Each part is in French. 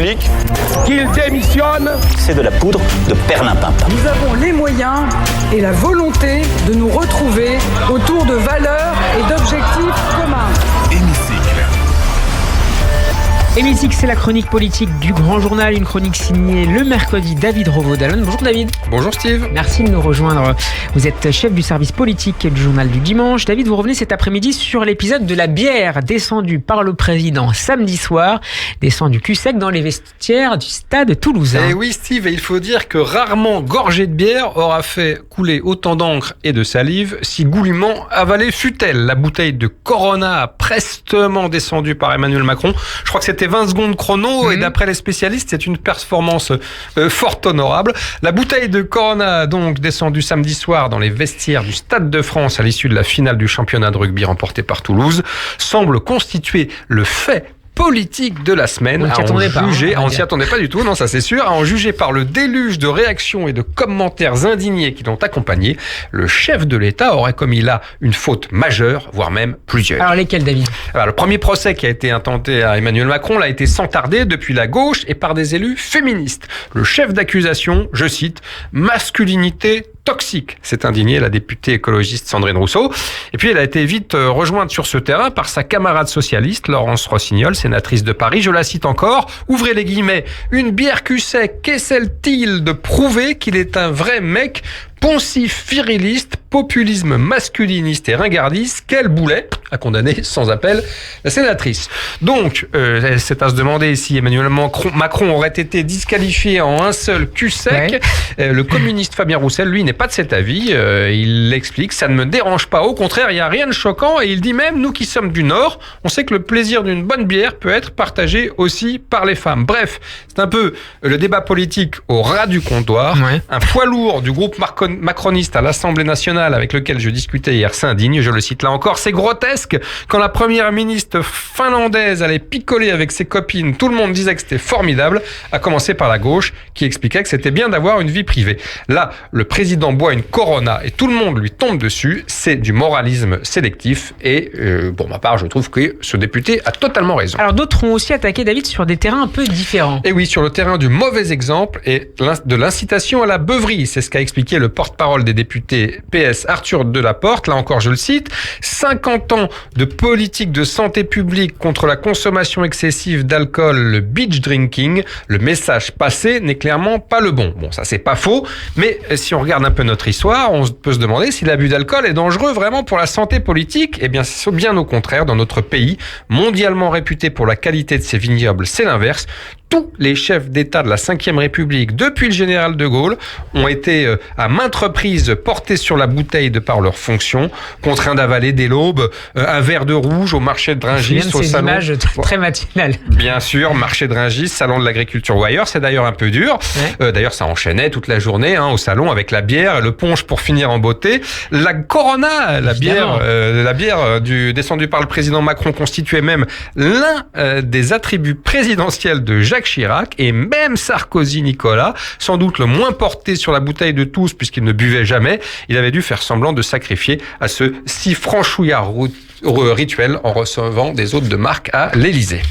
République, qu'il démissionne. C'est de la poudre de perlimpinpin. Nous avons les moyens et la volonté de nous retrouver autour de valeurs et d'objectifs communs. Hémicycle, c'est la chronique politique du Grand Journal, une chronique signée le mercredi David Revaud-Dallon. Bonjour David. Bonjour Steve. Merci de nous rejoindre. Vous êtes chef du service politique du Journal du Dimanche. David, vous revenez cet après-midi sur l'épisode de la bière descendue par le président samedi soir, descendue cul sec dans les vestiaires du stade toulousain. Et oui Steve, et il faut dire que rarement gorgée de bière aura fait couler autant d'encre et de salive si goulûment avalée fut-elle. La bouteille de Corona prestement descendue par Emmanuel Macron. Je crois que c'était 20 secondes chrono et d'après les spécialistes, c'est une performance fort honorable. La bouteille de Corona, donc descendue samedi soir dans les vestiaires du Stade de France à l'issue de la finale du championnat de rugby remporté par Toulouse, semble constituer le fait politique de la semaine. On ne s'y attendait pas du tout, non, ça c'est sûr. À en juger par le déluge de réactions et de commentaires indignés qui l'ont accompagné, le chef de l'État aurait commis là une faute majeure, voire même plusieurs. Alors lesquels, David ? Alors, le premier procès qui a été intenté à Emmanuel Macron l'a été sans tarder depuis la gauche et par des élus féministes. Le chef d'accusation, je cite, « masculinité toxique », s'est indignée la députée écologiste Sandrine Rousseau. Et puis elle a été vite rejointe sur ce terrain par sa camarade socialiste Laurence Rossignol, sénatrice de Paris. Je la cite encore, ouvrez les guillemets, « une bière cul sec, qu'essaie-t-il de prouver qu'il est un vrai mec ? Poncif viriliste, populisme masculiniste et ringardiste, quel boulet !» a condamné sans appel la sénatrice. Donc, c'est à se demander si Emmanuel Macron aurait été disqualifié en un seul cul sec. Ouais. Le communiste Fabien Roussel, lui, n'est pas de cet avis. Il l'explique, ça ne me dérange pas. Au contraire, il n'y a rien de choquant. Et il dit même, nous qui sommes du Nord, on sait que le plaisir d'une bonne bière peut être partagé aussi par les femmes. Bref, c'est un peu le débat politique au ras du comptoir. Ouais. Un poids lourd du groupe macroniste à l'Assemblée nationale avec lequel je discutais hier s'indigne. Je le cite là encore, c'est grotesque. Quand la première ministre finlandaise allait picoler avec ses copines, tout le monde disait que c'était formidable, à commencer par la gauche qui expliquait que c'était bien d'avoir une vie privée. Là, le président boit une Corona et tout le monde lui tombe dessus. C'est du moralisme sélectif et pour ma part, je trouve que ce député a totalement raison. Alors d'autres ont aussi attaqué David sur des terrains un peu différents. Et oui, sur le terrain du mauvais exemple et de l'incitation à la beuverie. C'est ce qu'a expliqué le porte-parole des députés PS Arthur Delaporte. Là encore, je le cite, 50 ans de politique de santé publique contre la consommation excessive d'alcool, le beach drinking, le message passé n'est clairement pas le bon. Bon, ça c'est pas faux, mais si on regarde un peu notre histoire, on peut se demander si l'abus d'alcool est dangereux vraiment pour la santé politique. Eh bien, c'est bien au contraire. Dans notre pays, mondialement réputé pour la qualité de ses vignobles, c'est l'inverse. Tous les chefs d'État de la Ve République, depuis le général de Gaulle, ont été à maintes reprises portés sur la bouteille de par leur fonction, contraints d'avaler dès l'aube un verre de rouge au marché de Rungis, au salon. Images très matinales. Bien sûr, marché de Rungis, salon de l'agriculture ou ailleurs, c'est d'ailleurs un peu dur. Ouais. D'ailleurs, ça enchaînait toute la journée au salon avec la bière, le punch pour finir en beauté. La Corona, la bière descendue par le président Macron constituait même l'un des attributs présidentiels de Jacques Chirac et même Sarkozy Nicolas, sans doute le moins porté sur la bouteille de tous puisqu'il ne buvait jamais, il avait dû faire semblant de sacrifier à ce si franchouillard rituel en recevant des hôtes de marque à l'Élysée.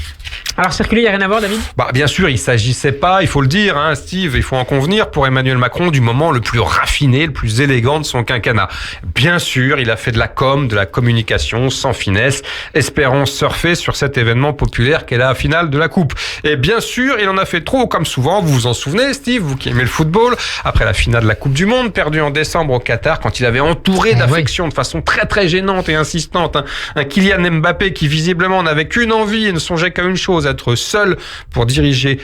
Alors circuler, il n'y a rien à voir, David ? Bien sûr, il ne s'agissait pas, il faut le dire, Steve, il faut en convenir, pour Emmanuel Macron, du moment le plus raffiné, le plus élégant de son quinquennat. Bien sûr, il a fait de la com, de la communication, sans finesse, espérant surfer sur cet événement populaire qu'est la finale de la Coupe. Et bien sûr, il en a fait trop, comme souvent, vous vous en souvenez, Steve, vous qui aimez le football, après la finale de la Coupe du Monde, perdue en décembre au Qatar, quand il avait entouré d'affection de façon très très gênante et insistante, un Kylian Mbappé qui visiblement n'avait qu'une envie et ne songeait qu'à une chose, être seul pour digérer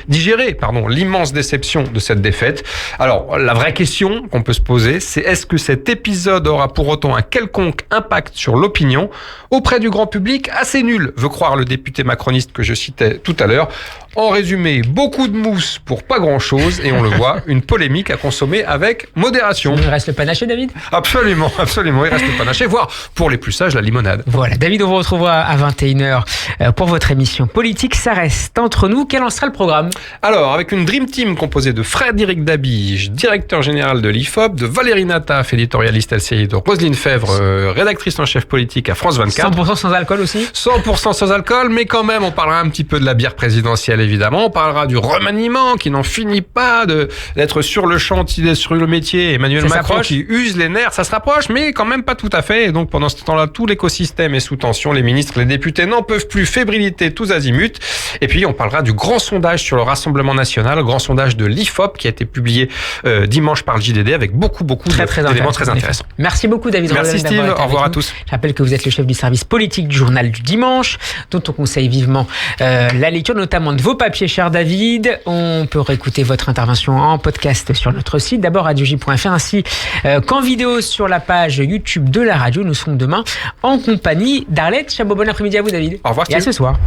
l'immense déception de cette défaite. Alors, la vraie question qu'on peut se poser, c'est est-ce que cet épisode aura pour autant un quelconque impact sur l'opinion auprès du grand public? Assez nul, veut croire le député macroniste que je citais tout à l'heure. En résumé, beaucoup de mousse pour pas grand-chose et on le voit, une polémique à consommer avec modération. Il reste le panaché, David ? Absolument, il reste le panaché, voire pour les plus sages, la limonade. Voilà, David, on vous retrouvera à 21h pour votre émission politique. Ça reste entre nous. Quel en sera le programme ? Alors, avec une Dream Team composée de Frédéric Dabige, directeur général de l'IFOP, de Valérie Nataf, éditorialiste LCI, de Roselyne Fèvre, rédactrice en chef politique à France 24. 100% sans alcool aussi ? 100% sans alcool, mais quand même, on parlera un petit peu de la bière présidentielle évidemment. On parlera du remaniement qui n'en finit pas d'être sur le chantier, sur le métier. Emmanuel Macron qui use les nerfs. Ça se rapproche, mais quand même pas tout à fait. Et donc, pendant ce temps-là, tout l'écosystème est sous tension. Les ministres, les députés n'en peuvent plus. Fébrilité tous azimuts. Et puis, on parlera du grand sondage sur le Rassemblement national, le grand sondage de l'IFOP qui a été publié dimanche par le JDD avec beaucoup d'éléments très intéressants. Merci beaucoup, David. Merci, Steve. Au revoir à tous. Je rappelle que vous êtes le chef du service politique du journal du dimanche, dont on conseille vivement la lecture, notamment de vos papiers, cher David. On peut réécouter votre intervention en podcast sur notre site, d'abord radioj.fr, ainsi qu'en vidéo sur la page YouTube de la radio. Nous serons demain en compagnie d'Arlette Chabot. Bon après-midi à vous, David. Au revoir, Steve. Et à ce soir.